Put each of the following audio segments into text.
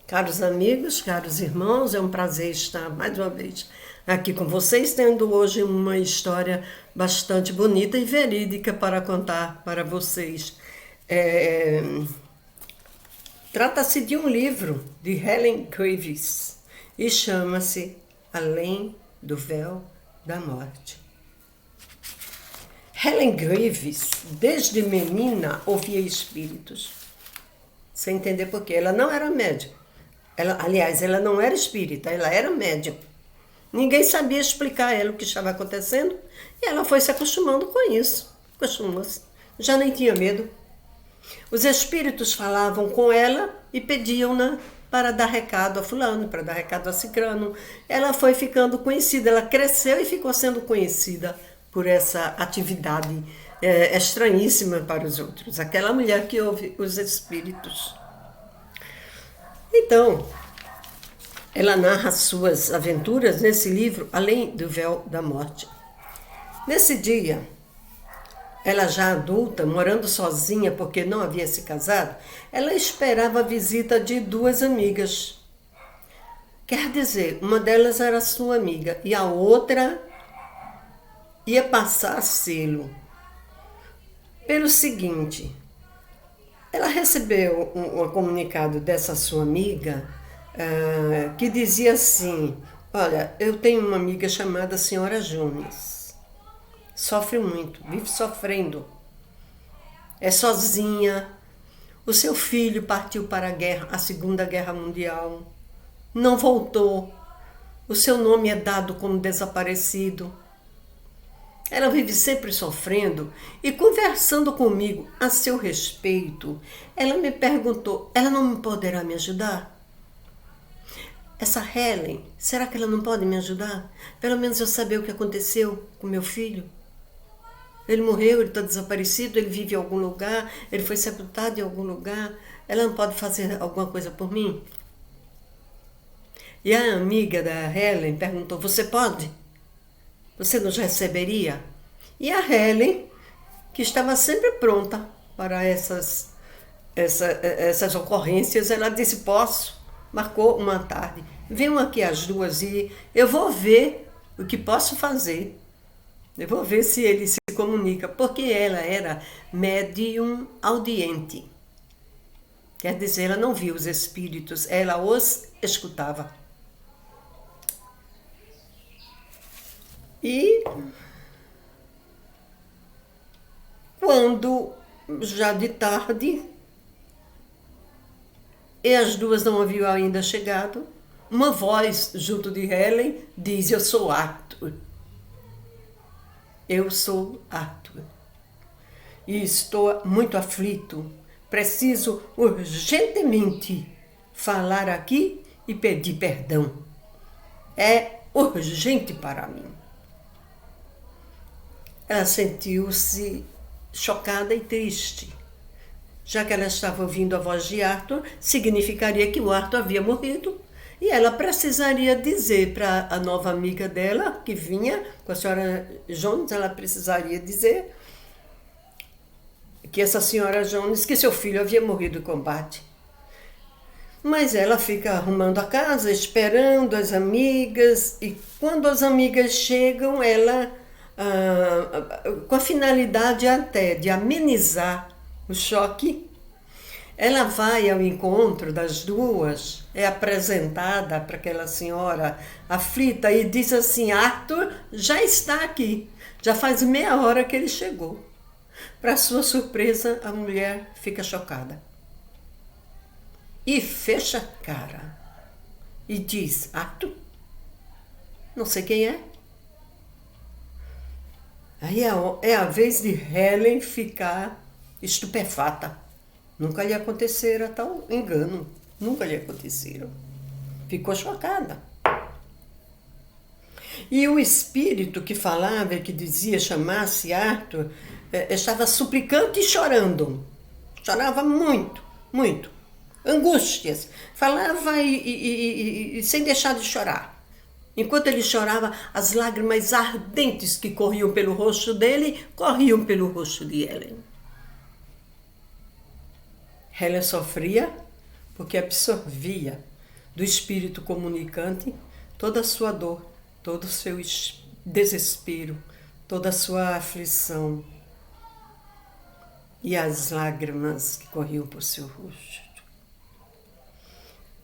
Caros amigos, caros irmãos, é um prazer estar mais uma vez aqui com vocês, tendo hoje uma história bastante bonita e verídica para contar para vocês. É, Trata-se de um livro de Helen Graves e chama-se Além do Véu da Morte. Helen Graves, desde menina, ouvia espíritos, sem entender por quê. Ela não era médium. Ela não era espírita, ela era médium. Ninguém sabia explicar a ela o que estava acontecendo e ela foi se acostumando com isso. Acostumou-se. Já nem tinha medo. Os espíritos falavam com ela e pediam-na para dar recado a fulano, para dar recado a cicrano. Ela foi ficando conhecida, ela cresceu e ficou sendo conhecida por essa atividade estranhíssima para os outros. Aquela mulher que ouve os espíritos. Então, ela narra suas aventuras nesse livro, Além do Véu da Morte. Nesse dia, ela já adulta, morando sozinha porque não havia se casado, ela esperava a visita de duas amigas. Quer dizer, uma delas era sua amiga e a outra ia passar selo. Pelo seguinte, ela recebeu um comunicado dessa sua amiga que dizia assim: olha, eu tenho uma amiga chamada Senhora Jones. Sofre muito, vive sofrendo. É sozinha. O seu filho partiu para a Segunda Guerra Mundial. Não voltou. O seu nome é dado como desaparecido. Ela vive sempre sofrendo e conversando comigo a seu respeito. Ela me perguntou, ela não poderá me ajudar? Essa Helen, será que ela não pode me ajudar? Pelo menos eu saber o que aconteceu com meu filho. Ele morreu, ele está desaparecido, ele vive em algum lugar, ele foi sepultado em algum lugar. Ela não pode fazer alguma coisa por mim? E a amiga da Helen perguntou, você pode? Você nos receberia? E a Helen, que estava sempre pronta para essas ocorrências, ela disse, posso. Marcou uma tarde. Venham aqui as duas e eu vou ver o que posso fazer. Eu vou ver se ele se comunica, porque ela era médium audiente. Quer dizer, ela não via os espíritos, ela os escutava. E quando, já de tarde, e as duas não haviam ainda chegado, uma voz junto de Helen diz, eu sou Arthur. Eu sou Arthur. E estou muito aflito. Preciso urgentemente falar aqui e pedir perdão. É urgente para mim. Ela sentiu-se chocada e triste. Já que ela estava ouvindo a voz de Arthur, significaria que o Arthur havia morrido e ela precisaria dizer para a nova amiga dela, que vinha com a senhora Jones, ela precisaria dizer que essa senhora Jones, que seu filho havia morrido em combate. Mas ela fica arrumando a casa, esperando as amigas, e quando as amigas chegam, ela, com a finalidade até de amenizar o choque, ela vai ao encontro das duas, é apresentada para aquela senhora aflita e diz assim, Arthur já está aqui, já faz meia hora que ele chegou. Para sua surpresa, a mulher fica chocada. E fecha a cara e diz, Arthur, não sei quem é. Aí é a vez de Helen ficar estupefata. Nunca lhe acontecera tal engano. Nunca lhe aconteceram. Ficou chocada. E o espírito que falava e que dizia chamar-se Arthur estava suplicante e chorando. Chorava muito, muito. Angústias. Falava e sem deixar de chorar. Enquanto ele chorava, as lágrimas ardentes que corriam pelo rosto dele, corriam pelo rosto de Helen. Helen sofria porque absorvia do espírito comunicante, toda a sua dor, todo o seu desespero, toda a sua aflição e as lágrimas que corriam por seu rosto.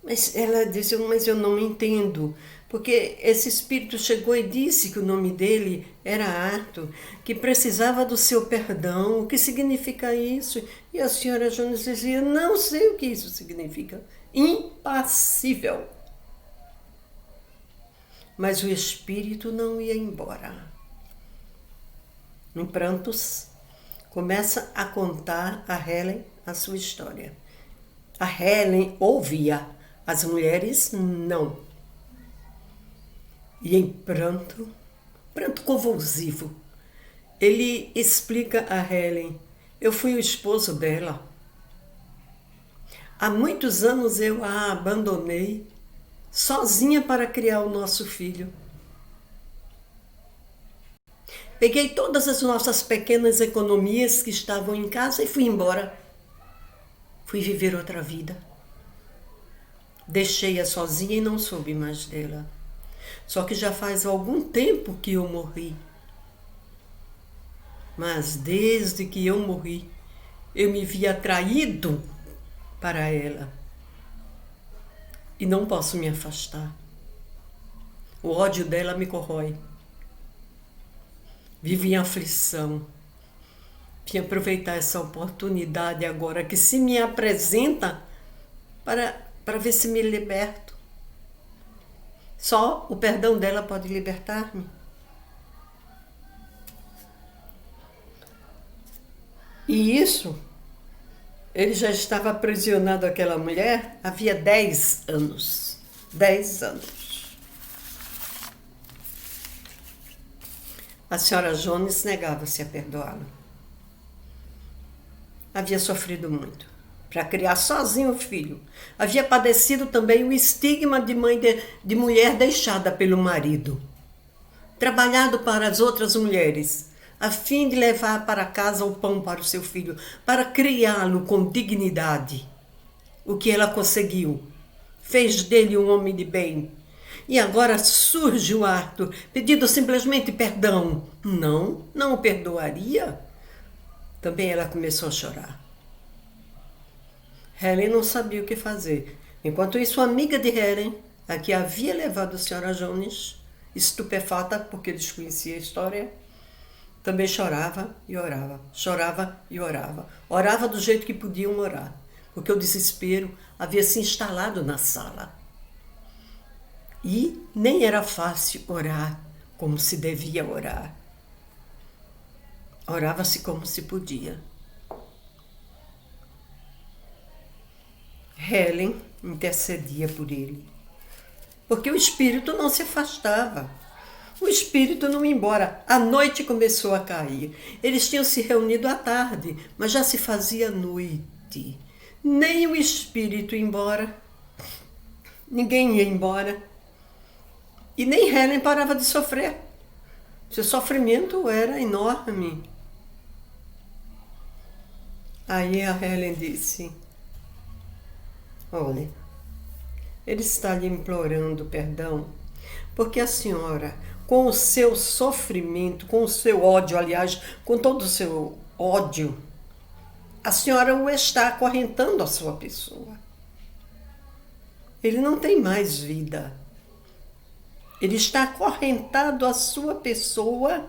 Mas ela disse, mas eu não entendo, porque esse espírito chegou e disse que o nome dele era Arthur, que precisava do seu perdão, o que significa isso? E a senhora Jones dizia, não sei o que isso significa, impassível. Mas o espírito não ia embora. Em prantos, começa a contar a Helen a sua história. A Helen ouvia, as mulheres não. E em pranto convulsivo, ele explica a Helen, eu fui o esposo dela. Há muitos anos eu a abandonei, sozinha para criar o nosso filho. Peguei todas as nossas pequenas economias que estavam em casa e fui embora. Fui viver outra vida. Deixei-a sozinha e não soube mais dela. Só que já faz algum tempo que eu morri. Mas desde que eu morri, eu me vi atraído para ela. E não posso me afastar. O ódio dela me corrói. Vivo em aflição. Vim aproveitar essa oportunidade agora que se me apresenta para ver se me liberto. Só o perdão dela pode libertar-me. E isso, ele já estava aprisionado àquela mulher havia 10 anos. 10 anos. A senhora Jones negava-se a perdoá-lo. Havia sofrido muito para criar sozinho o filho. Havia padecido também o estigma de mãe de mulher deixada pelo marido. Trabalhado para as outras mulheres, a fim de levar para casa o pão para o seu filho, para criá-lo com dignidade. O que ela conseguiu. Fez dele um homem de bem. E agora surge o Arthur, pedindo simplesmente perdão. Não o perdoaria. Também ela começou a chorar. Helen não sabia o que fazer. Enquanto isso, a amiga de Helen, a que havia levado a senhora Jones, estupefata porque desconhecia a história, também chorava e orava. Chorava e orava. Orava do jeito que podiam orar, porque o desespero havia se instalado na sala. E nem era fácil orar como se devia orar. Orava-se como se podia. Helen intercedia por ele, porque o espírito não se afastava. O espírito não ia embora. A noite começou a cair. Eles tinham se reunido à tarde, mas já se fazia noite. Nem o espírito ia embora. Ninguém ia embora. E nem Helen parava de sofrer. Seu sofrimento era enorme. Aí a Helen disse, olha, ele está lhe implorando perdão, porque a senhora, com o seu sofrimento, com o seu ódio, aliás, com todo o seu ódio, a senhora o está acorrentando à sua pessoa. Ele não tem mais vida. Ele está acorrentado à sua pessoa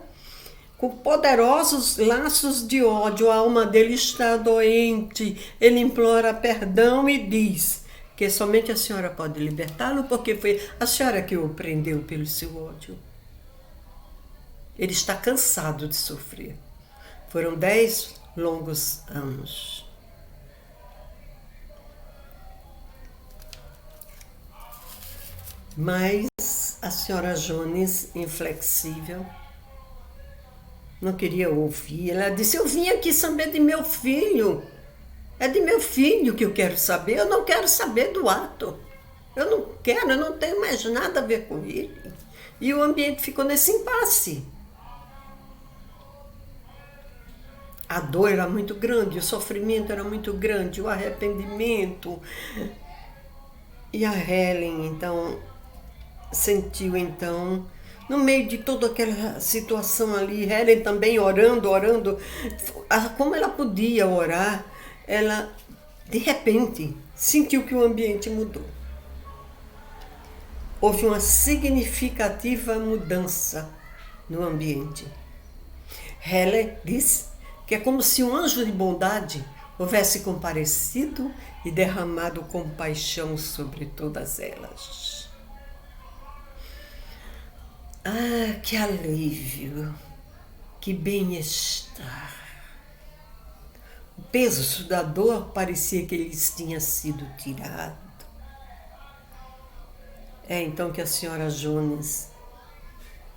com poderosos laços de ódio. A alma dele está doente. Ele implora perdão e diz que somente a senhora pode libertá-lo, porque foi a senhora que o prendeu pelo seu ódio. Ele está cansado de sofrer. Foram 10 longos anos. Mas a senhora Jones, inflexível, não queria ouvir. Ela disse, eu vim aqui saber de meu filho. É de meu filho que eu quero saber. Eu não quero saber do ato. Eu não tenho mais nada a ver com ele. E o ambiente ficou nesse impasse. A dor era muito grande, o sofrimento era muito grande, o arrependimento. E a Helen, então, sentiu, então, no meio de toda aquela situação ali, Helen também orando, como ela podia orar, ela, de repente, sentiu que o ambiente mudou. Houve uma significativa mudança no ambiente. Helen disse que é como se um anjo de bondade houvesse comparecido e derramado compaixão sobre todas elas. Ah, que alívio, que bem-estar. O peso da dor parecia que lhes tinha sido tirado. É então que a senhora Jones,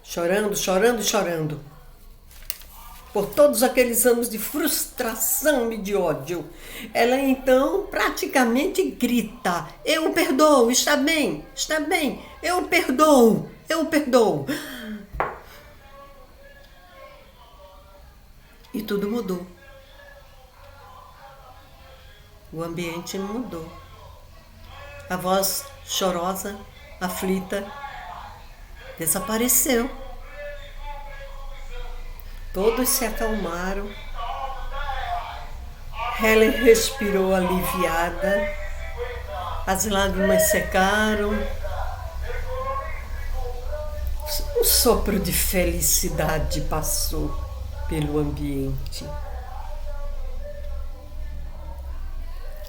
chorando, por todos aqueles anos de frustração e de ódio, ela então praticamente grita: eu o perdoo, está bem, eu o perdoo. E tudo mudou. O ambiente mudou. A voz chorosa, aflita, desapareceu. Todos se acalmaram. Helen respirou aliviada. As lágrimas secaram. Um sopro de felicidade passou pelo ambiente.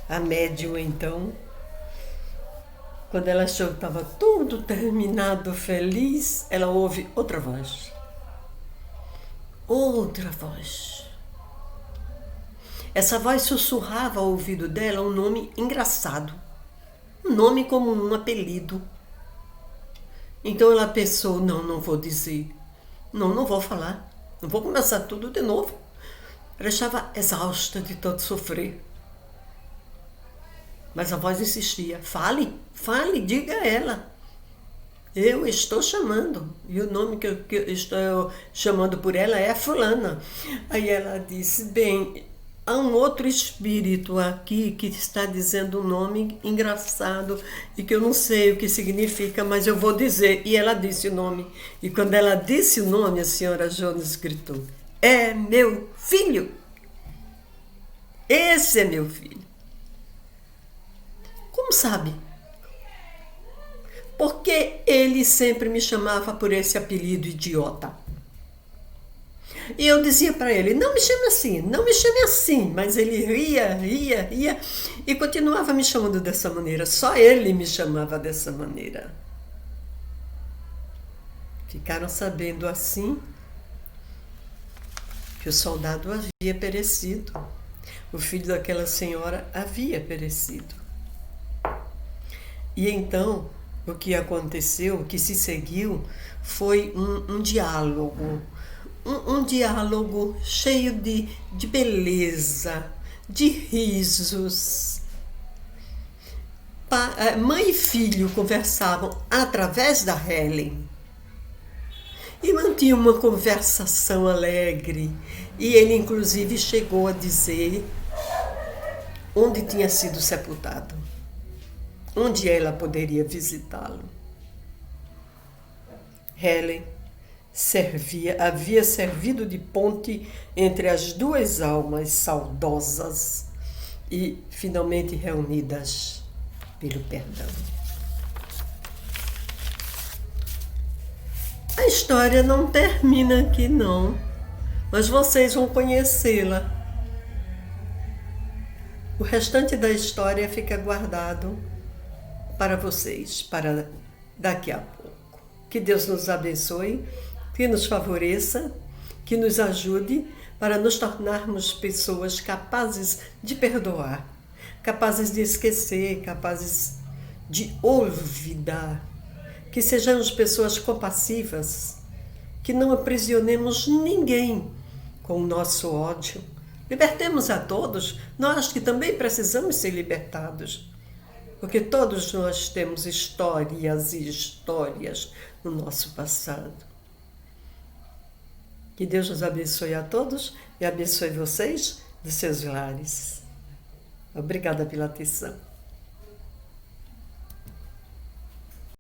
A médium, então, quando ela achou que estava tudo terminado, feliz, ela ouve outra voz. Outra voz. Essa voz sussurrava ao ouvido dela um nome engraçado. Um nome como um apelido. Então ela pensou: não vou dizer. Não vou falar. Não vou começar tudo de novo. Ela estava exausta de tanto sofrer. Mas a voz insistia: fale, diga a ela. Eu estou chamando. E o nome que eu estou chamando por ela é fulana. Aí ela disse: bem, há um outro espírito aqui que está dizendo um nome engraçado e que eu não sei o que significa, mas eu vou dizer. E ela disse o nome. E quando ela disse o nome, a senhora Jones gritou: é meu filho. Esse é meu filho. Como sabe? Porque ele sempre me chamava por esse apelido idiota. E eu dizia para ele: não me chame assim. Mas ele ria e continuava me chamando dessa maneira. Só ele me chamava dessa maneira. Ficaram sabendo assim que o soldado havia perecido. O filho daquela senhora havia perecido. E então, o que aconteceu, o que se seguiu, foi um diálogo. Um diálogo cheio de beleza, de risos. Mãe e filho conversavam através da Helen. E mantinham uma conversação alegre. E ele, inclusive, chegou a dizer onde tinha sido sepultado. Onde ela poderia visitá-lo. Helen havia servido de ponte entre as duas almas saudosas e finalmente reunidas pelo perdão. A história não termina aqui não, mas vocês vão conhecê-la. O restante da história fica guardado para vocês, para daqui a pouco. Que Deus nos abençoe, que nos favoreça, que nos ajude para nos tornarmos pessoas capazes de perdoar, capazes de esquecer, capazes de olvidar, que sejamos pessoas compassivas, que não aprisionemos ninguém com o nosso ódio. Libertemos a todos, nós que também precisamos ser libertados. Porque todos nós temos histórias e histórias no nosso passado. Que Deus nos abençoe a todos e abençoe vocês dos seus lares. Obrigada pela atenção.